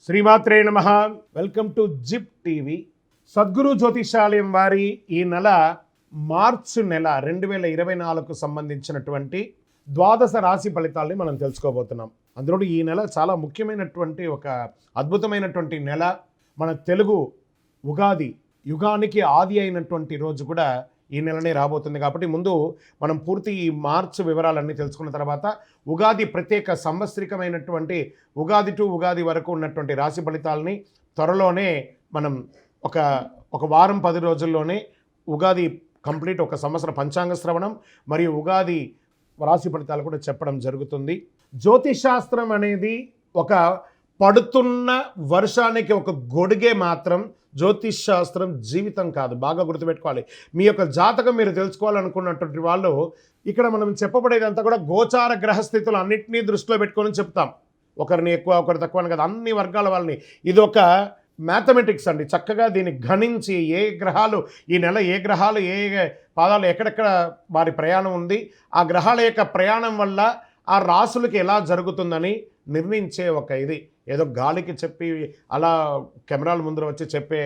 శ్రీమాత్రే నమః. Welcome to Zip TV. Sadguru Jyotishalayam వారి ఈ నెల మార్చి నెల 2024కు సంబంధించినటువంటి ద్వాదశ రాశి ఫలితాలని మనం తెలుసుకోబోతున్నాం. అందులో ఈ నెల చాలా ముఖ్యమైనటువంటి ఒక అద్భుతమైనటువంటి నెల. మన తెలుగు ఉగాది యుగానికి ఆది అయినటువంటి రోజు కూడా ఈ నెలనే రాబోతుంది. కాబట్టి ముందు మనం పూర్తి ఈ మార్చి వివరాలన్నీ తెలుసుకున్న తర్వాత ఉగాది ప్రత్యేక సంవత్సరికమైనటువంటి ఉగాది టు ఉగాది వరకు ఉన్నటువంటి రాశి ఫలితాలని త్వరలోనే మనం ఒక వారం 10 రోజుల్లోనే ఉగాది కంప్లీట్ ఒక సంవత్సర పంచాంగ శ్రవణం మరియు ఉగాది రాశి ఫలితాలు కూడా చెప్పడం జరుగుతుంది. జ్యోతిషాస్త్రం అనేది ఒక పడుతున్న వర్షానికి ఒక గొడుగే మాత్రం. జ్యోతిష్ శాస్త్రం జీవితం కాదు, బాగా గుర్తుపెట్టుకోవాలి. మీ యొక్క జాతకం మీరు తెలుసుకోవాలనుకున్నటువంటి వాళ్ళు ఇక్కడ మనం చెప్పబడేదంతా కూడా గోచార గ్రహస్థితులు అన్నింటినీ దృష్టిలో పెట్టుకొని చెప్తాం. ఒకరిని ఎక్కువ ఒకరు తక్కువ అని కదా, అన్ని వర్గాల వాళ్ళని. ఇది ఒక మ్యాథమెటిక్స్ అండి. చక్కగా దీన్ని గణించి ఏ గ్రహాలు ఈ నెల ఏ గ్రహాలు ఏ పాదాలు ఎక్కడెక్కడ వారి ప్రయాణం ఉంది, ఆ గ్రహాల యొక్క ప్రయాణం వల్ల ఆ రాసులకి ఎలా జరుగుతుందని నిర్ణయించే ఒక ఇది. ఏదో గాలికి చెప్పి అలా కెమెరాల ముందర వచ్చి చెప్పే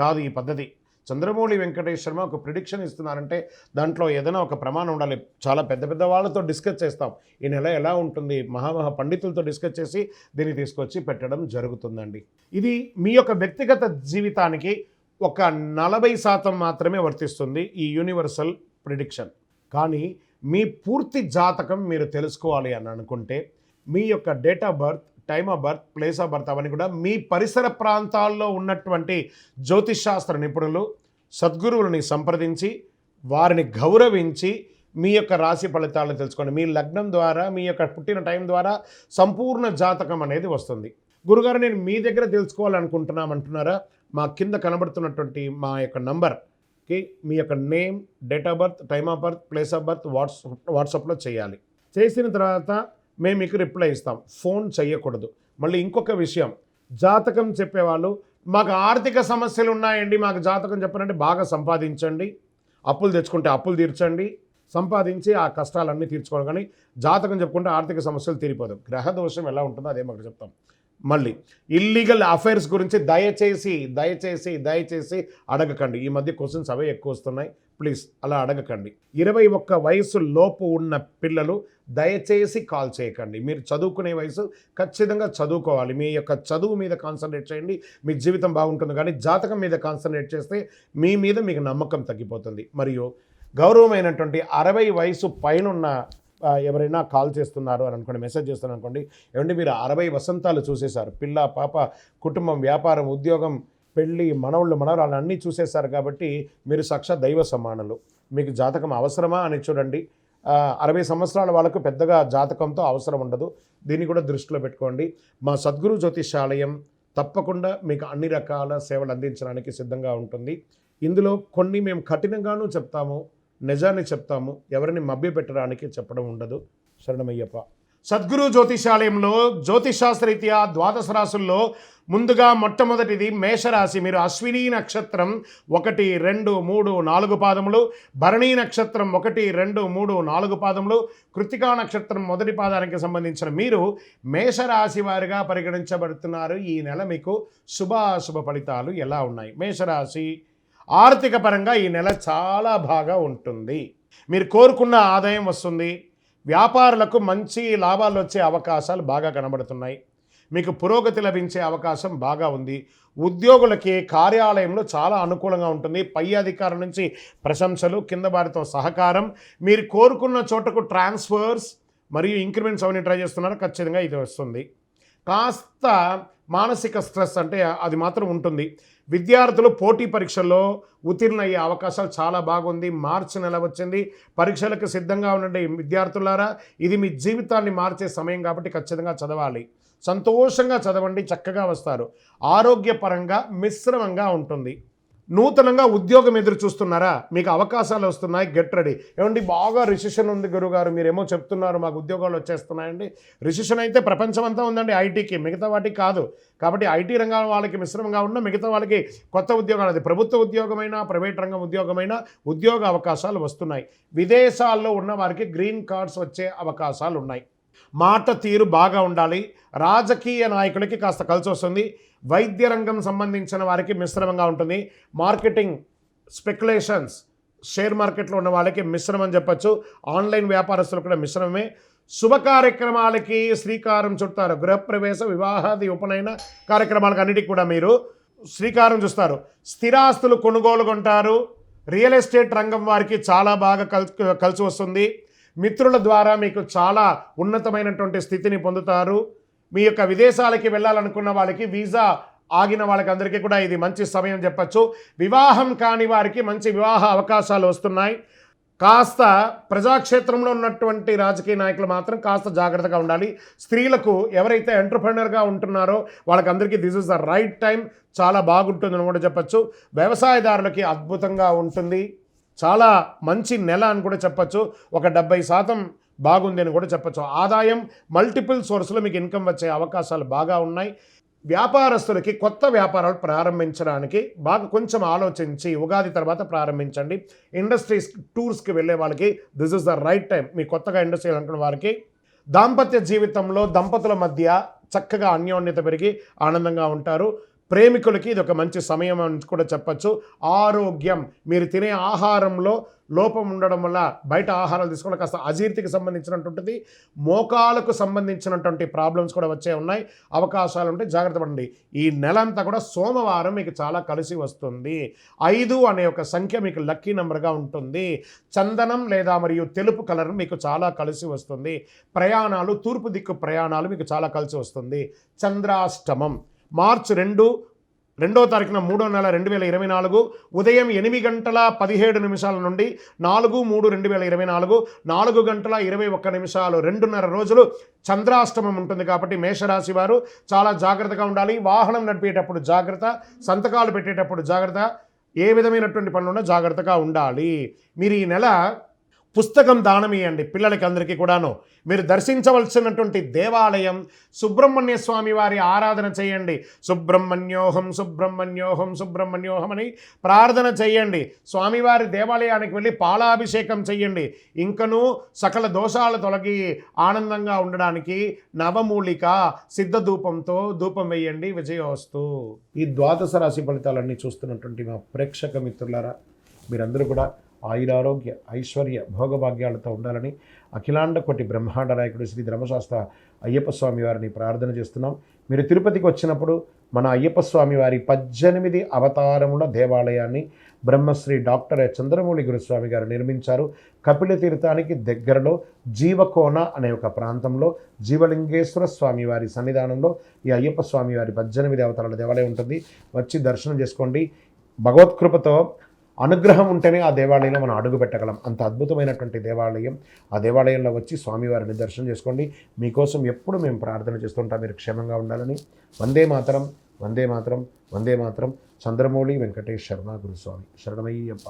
కాదు ఈ పద్ధతి. చంద్రమౌళి వెంకటేష్ శర్మ ఒక ప్రిడిక్షన్ ఇస్తున్నారంటే దాంట్లో ఏదైనా ఒక ప్రమాణం ఉండాలి. చాలా పెద్ద పెద్ద వాళ్ళతో డిస్కస్ చేస్తాం, ఈ నెల ఎలా ఉంటుంది, మహామహా పండితులతో డిస్కస్ చేసి దీన్ని తీసుకొచ్చి పెట్టడం జరుగుతుందండి. ఇది మీ యొక్క వ్యక్తిగత జీవితానికి ఒక 40% మాత్రమే వర్తిస్తుంది ఈ యూనివర్సల్ ప్రిడిక్షన్. కానీ మీ పూర్తి జాతకం మీరు తెలుసుకోవాలి అని అనుకుంటే మీ యొక్క date of birth, time of birth, place of birth అవన్నీ కూడా మీ పరిసర ప్రాంతాల్లో ఉన్నటువంటి జ్యోతిషాస్త్ర నిపుణులు సద్గురువులని సంప్రదించి వారిని గౌరవించి మీ యొక్క రాశి ఫలితాలను తెలుసుకోండి. మీ లగ్నం ద్వారా మీ యొక్క పుట్టిన టైం ద్వారా సంపూర్ణ జాతకం అనేది వస్తుంది. గురుగారు నేను మీ దగ్గర తెలుసుకోవాలనుకుంటున్నామంటున్నారా? మా కింద కనబడుతున్నటువంటి మా యొక్క నంబర్కి మీ యొక్క name, date of birth, time of birth, place of birth వాట్సాప్లో చేయాలి. చేసిన తర్వాత మేము మీకు రిప్లై ఇస్తాం. ఫోన్ చేయకూడదు. మళ్ళీ ఇంకొక విషయం, జాతకం చెప్పేవాళ్ళు మాకు ఆర్థిక సమస్యలు ఉన్నాయండి, మాకు జాతకం చెప్పారంటే బాగా సంపాదించండి, అప్పులు తెచ్చుకుంటే అప్పులు తీర్చండి, సంపాదించి ఆ కష్టాలన్నీ తీర్చుకోవాలి. కానీ జాతకం చెప్పుకుంటే ఆర్థిక సమస్యలు తీరిపోదు. గ్రహ దోషం ఎలా ఉంటుందో అదే మాకు చెప్తాం. మళ్ళీ ఇల్లీగల్ అఫైర్స్ గురించి దయచేసి అడగకండి. ఈ మధ్య క్వశ్చన్స్ అవే ఎక్కువ వస్తున్నాయి. ప్లీజ్ అలా అడగకండి. 21 వయసు లోపు ఉన్న పిల్లలు దయచేసి కాల్ చేయకండి. మీరు చదువుకునే వయసు ఖచ్చితంగా చదువుకోవాలి. మీ యొక్క చదువు మీద కాన్సన్ట్రేట్ చేయండి, మీ జీవితం బాగుంటుంది. కానీ జాతకం మీద కాన్సన్ట్రేట్ చేస్తే మీ మీద మీకు నమ్మకం తగ్గిపోతుంది. మరియు గౌరవమైనటువంటి 60 వయసు పైనున్న ఎవరైనా కాల్ చేస్తున్నారు అని అనుకోండి, మెసేజ్ చేస్తున్నారు అనుకోండి, ఏమంటే మీరు 60 వసంతాలు చూసేశారు, పిల్ల పాప కుటుంబం వ్యాపారం ఉద్యోగం పెళ్ళి మనవళ్ళు మనవరాలు అన్నీ చూసేశారు. కాబట్టి మీరు సాక్షాత్ దైవ సమానులు. మీకు జాతకం అవసరమా అని చూడండి. 60 సంవత్సరాల వాళ్ళకు పెద్దగా జాతకంతో అవసరం ఉండదు. దీన్ని కూడా దృష్టిలో పెట్టుకోండి. మా సద్గురు జ్యోతిషాలయం తప్పకుండా మీకు అన్ని రకాల సేవలు అందించడానికి సిద్ధంగా ఉంటుంది. ఇందులో కొన్ని మేము కఠినంగానూ చెప్తాము, నిజాన్ని చెప్తాము, ఎవరిని మభ్యపెట్టడానికి చెప్పడం ఉండదు. శరణమయ్యప్ప. సద్గురు జ్యోతిషాలయంలో జ్యోతిషాస్త్రరీత్యా ద్వాదశ రాశుల్లో ముందుగా మొట్టమొదటిది మేషరాశి. మీరు అశ్విని నక్షత్రం 1, 2, 3, 4 పాదములు, భరణీ నక్షత్రం 1, 2, 3, 4 పాదములు, కృత్తికా నక్షత్రం మొదటి పాదానికి సంబంధించిన మీరు మేషరాశి వారిగా పరిగణించబడుతున్నారు. ఈ నెల మీకు శుభాశుభ ఫలితాలు ఎలా ఉన్నాయి? మేషరాశి ఆర్థిక పరంగా ఈ నెల చాలా బాగా ఉంటుంది. మీరు కోరుకున్న ఆదాయం వస్తుంది. వ్యాపారులకు మంచి లాభాలు వచ్చే అవకాశాలు బాగా కనబడుతున్నాయి. మీకు పురోగతి లభించే అవకాశం బాగా ఉంది. ఉద్యోగులకి కార్యాలయంలో చాలా అనుకూలంగా ఉంటుంది. పై అధికారుల నుంచి ప్రశంసలు, కింద వారితో సహకారం, మీరు కోరుకున్న చోటకు ట్రాన్స్ఫర్స్ మరియు ఇంక్రిమెంట్స్ అవన్నీ ట్రై చేస్తున్నారు, ఖచ్చితంగా ఇది వస్తుంది. కాస్త మానసిక స్ట్రెస్ అంటే అది మాత్రం ఉంటుంది. విద్యార్థులు పోటీ పరీక్షల్లో ఉత్తీర్ణ అయ్యే అవకాశాలు చాలా బాగుంది. మార్చి నెల వచ్చింది, పరీక్షలకు సిద్ధంగా ఉండండి విద్యార్థులారా. ఇది మీ జీవితాన్ని మార్చే సమయం కాబట్టి ఖచ్చితంగా చదవాలి. సంతోషంగా చదవండి, చక్కగా వస్తారు. ఆరోగ్యపరంగా మిశ్రమంగా ఉంటుంది. నూతనంగా ఉద్యోగం ఎదురు చూస్తున్నారా? మీకు అవకాశాలు వస్తున్నాయి, గెట్ రెడీ. ఏమండి బాగా రిసెషన్ ఉంది గురుగారు, మీరేమో చెప్తున్నారు మాకు ఉద్యోగాలు వచ్చేస్తున్నాయండి. రిసెషన్ అయితే ప్రపంచం అంతా ఉందండి ఐటీకి, మిగతా వాటికి కాదు. కాబట్టి ఐటీ రంగం వాళ్ళకి మిశ్రమంగా ఉన్న, మిగతా వాళ్ళకి కొత్త ఉద్యోగాలు, అది ప్రభుత్వ ఉద్యోగమైనా ప్రైవేట్ రంగం ఉద్యోగమైనా ఉద్యోగ అవకాశాలు వస్తున్నాయి. విదేశాల్లో ఉన్న వారికి గ్రీన్ కార్డ్స్ వచ్చే అవకాశాలు ఉన్నాయి. మాట తీరు బాగా ఉండాలి. రాజకీయ నాయకులకి కాస్త కలిసి వస్తుంది. వైద్య రంగం సంబంధించిన వారికి మిశ్రమంగా ఉంటుంది. మార్కెటింగ్, స్పెక్యులేషన్స్, షేర్ మార్కెట్లో ఉన్న వాళ్ళకి మిశ్రమం చెప్పచ్చు. ఆన్లైన్ వ్యాపారస్తులు కూడా మిశ్రమమే. శుభ కార్యక్రమాలకి శ్రీకారం చుడతారు. గృహప్రవేశ, వివాహాది, ఉపనయన కార్యక్రమాలకు అన్నిటికీ కూడా మీరు శ్రీకారం చూస్తారు. స్థిరాస్తులు కొనుగోలు కొంటారు. రియల్ ఎస్టేట్ రంగం వారికి చాలా బాగా కలిసి వస్తుంది. మిత్రుల ద్వారా మీకు చాలా ఉన్నతమైనటువంటి స్థితిని పొందుతారు. మీ యొక్క విదేశాలకి వెళ్ళాలనుకున్న వాళ్ళకి, వీసా ఆగిన వాళ్ళకి అందరికీ కూడా ఇది మంచి సమయం చెప్పచ్చు. వివాహం కాని వారికి మంచి వివాహ అవకాశాలు వస్తున్నాయి. కాస్త ప్రజాక్షేత్రంలో ఉన్నటువంటి రాజకీయ నాయకులు మాత్రం కాస్త జాగ్రత్తగా ఉండాలి. స్త్రీలకు ఎవరైతే ఎంటర్‌ప్రెన్యూర్‌గా ఉంటున్నారో వాళ్ళకందరికీ this is the right time, చాలా బాగుంటుందని కూడా చెప్పచ్చు. వ్యవసాయదారులకి అద్భుతంగా ఉంటుంది. చాలా మంచి నెల అని కూడా చెప్పచ్చు. ఒక 70% బాగుంది అని కూడా చెప్పచ్చు. ఆదాయం మల్టిపుల్ సోర్స్లో మీకు ఇన్కమ్ వచ్చే అవకాశాలు బాగా ఉన్నాయి. వ్యాపారస్తులకి కొత్త వ్యాపారాలు ప్రారంభించడానికి బాగా కొంచెం ఆలోచించి ఉగాది తర్వాత ప్రారంభించండి. ఇండస్ట్రీస్, టూర్స్కి వెళ్ళే వాళ్ళకి this is the right time. మీ కొత్తగా ఇండస్ట్రీ అనుకున్న వారికి దాంపత్య జీవితంలో దంపతుల మధ్య చక్కగా అన్యోన్యత పెరిగి ఆనందంగా ఉంటారు. ప్రేమికులకి ఇది ఒక మంచి సమయం అని కూడా చెప్పచ్చు. ఆరోగ్యం, మీరు తినే ఆహారంలో లోపం ఉండడం వల్ల బయట ఆహారాలు తీసుకోవడం కాస్త అజీర్తికి సంబంధించినటువంటిది, మోకాలకు సంబంధించినటువంటి ప్రాబ్లమ్స్ కూడా వచ్చే ఉన్నాయి. అవకాశాలు ఉంటే జాగ్రత్త పడండి. ఈ నెల అంతా కూడా సోమవారం మీకు చాలా కలిసి వస్తుంది. 5 అనే ఒక సంఖ్య మీకు లక్కీ నెంబర్గా ఉంటుంది. చందనం లేదా మరియు తెలుపు కలర్ మీకు చాలా కలిసి వస్తుంది. ప్రయాణాలు, తూర్పు దిక్కు ప్రయాణాలు మీకు చాలా కలిసి వస్తుంది. చంద్రాష్టమం మార్చి 2వ తారీఖున 3వ నెల 2024 ఉదయం 8:17 నుండి 4/3/2024 4:21 2:30 రోజులు చంద్రాష్టమం ఉంటుంది. కాబట్టి మేషరాశి వారు చాలా జాగ్రత్తగా ఉండాలి. వాహనం నడిపేటప్పుడు జాగ్రత్త, సంతకాలు పెట్టేటప్పుడు జాగ్రత్త, ఏ విధమైనటువంటి పనులున్నా జాగ్రత్తగా ఉండాలి. మీరు ఈ నెల పుస్తకం దానం ఇవ్వండి పిల్లలకి అందరికీ కూడాను. మీరు దర్శించవలసినటువంటి దేవాలయం సుబ్రహ్మణ్య స్వామి వారి ఆరాధన చేయండి. సుబ్రహ్మణ్యోహం సుబ్రహ్మణ్యోహం సుబ్రహ్మణ్యోహం అని ప్రార్థన చేయండి. స్వామివారి దేవాలయానికి వెళ్ళి పాలాభిషేకం చేయండి. ఇంకనూ సకల దోషాలు తొలగి ఆనందంగా ఉండడానికి నవమూలిక సిద్ధ ధూపంతో ధూపం వేయండి. విజయోస్తు. ఈ ద్వాదశ రాశి ఫలితాలన్నీ చూస్తున్నటువంటి మా ప్రేక్షక మిత్రులారా, మీరందరూ కూడా ఆయురారోగ్య, ఐశ్వర్య, భోగభాగ్యాలతో ఉండాలని అఖిలాండ కోటి బ్రహ్మాండ నాయకుడు శ్రీ ధర్మశాస్త్ర అయ్యప్ప స్వామి వారిని ప్రార్థన చేస్తున్నాం. మీరు తిరుపతికి వచ్చినప్పుడు మన అయ్యప్ప స్వామి వారి 18 అవతారముల దేవాలయాన్ని బ్రహ్మశ్రీ డాక్టర్ చంద్రమౌళి గురుస్వామి గారు నిర్మించారు. కపిల తీర్థానికి దగ్గరలో జీవకోన అనే ఒక ప్రాంతంలో జీవలింగేశ్వర స్వామి వారి సన్నిధానంలో ఈ అయ్యప్ప స్వామి వారి 18 అవతారాల దేవాలయం ఉంటుంది. వచ్చి దర్శనం చేసుకోండి. భగవత్కృపతో అనుగ్రహం ఉంటేనే ఆ దేవాలయంలో మనం అడుగు పెట్టగలం. అంత అద్భుతమైనటువంటి దేవాలయం. ఆ దేవాలయంలో వచ్చి స్వామివారిని దర్శనం చేసుకోండి. మీకోసం ఎప్పుడు మేము ప్రార్థన చేస్తుంటాం, మీరు క్షేమంగా ఉండాలని. వందే మాతరం, వందే మాతరం, వందే మాతరం. చంద్రమౌళి వెంకటేష్ శర్మ గురుస్వామి. శరణమయ్యప్ప.